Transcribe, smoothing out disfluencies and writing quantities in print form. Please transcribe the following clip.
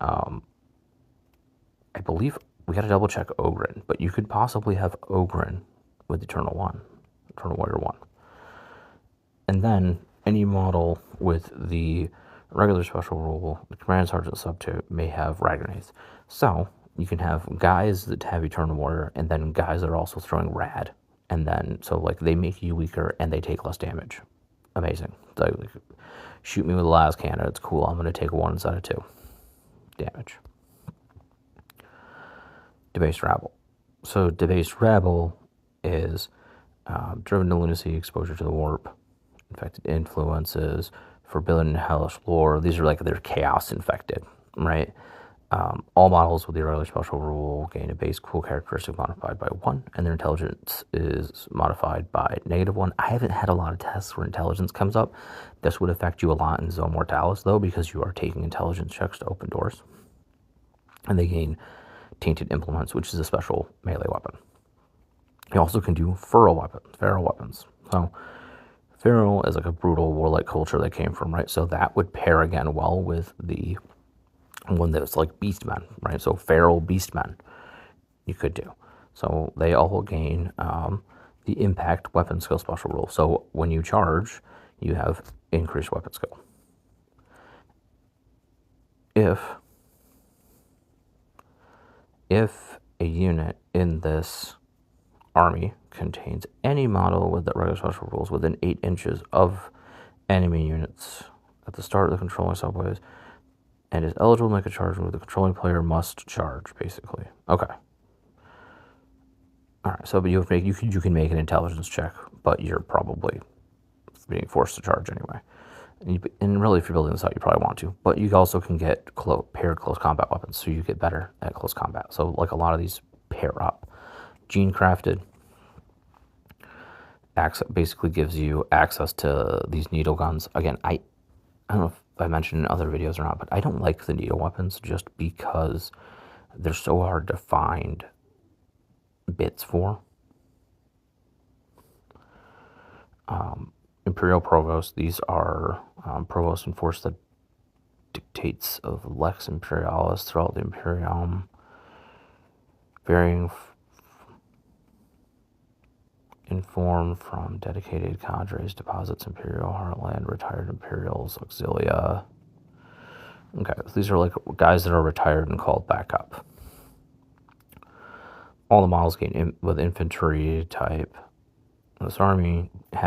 I believe we got to double check Ogren, but you could possibly have Ogren with Eternal Warrior 1. And then any model with the regular special rule, the Command Sergeant sub 2, may have Rad Grenades. So you can have guys that have Eternal Warrior and then guys that are also throwing Rad. And then, so like they make you weaker and they take less damage. Amazing. Like, shoot me with a las cannon, it's cool. I'm going to take 1 instead of 2 damage. Debased Rabble. So Debased Rabble is driven to lunacy, exposure to the warp, infected influences, forbidden hellish lore. These are like their chaos infected, right? All models with the irregular special rule gain a base cool characteristic modified by 1, and their intelligence is modified by -1. I haven't had a lot of tests where intelligence comes up. This would affect you a lot in Zone Mortalis, though, because you are taking intelligence checks to open doors. And they gain Tainted Implements, which is a special melee weapon. You also can do feral weapons. So feral is like a brutal warlike culture that came from, right? So that would pair again well with the one that's like beastmen, right? So feral beastmen you could do. So they all gain the impact weapon skill special rule. So when you charge, you have increased weapon skill. If a unit in this army contains any model with the regular special rules within 8 inches of enemy units at the start of the controlling subways and is eligible to make a charge move, the controlling player must charge, basically. Okay. All right. So, but you can make an intelligence check, but you're probably being forced to charge anyway. And really, if you're building this out, you probably want to. But you also can get paired close combat weapons, so you get better at close combat. So, like a lot of these pair up. Gene crafted basically gives you access to these needle guns. Again, I don't know if I mentioned in other videos or not, but I don't like the needle weapons just because they're so hard to find bits for. Imperial Provost, these are Provost enforce the dictates of Lex Imperialis throughout the Imperium, varying inform from dedicated cadres, deposits, Imperial Heartland, retired Imperials, Auxilia. Okay, so these are like guys that are retired and called back up. All the models gain with infantry type. This army have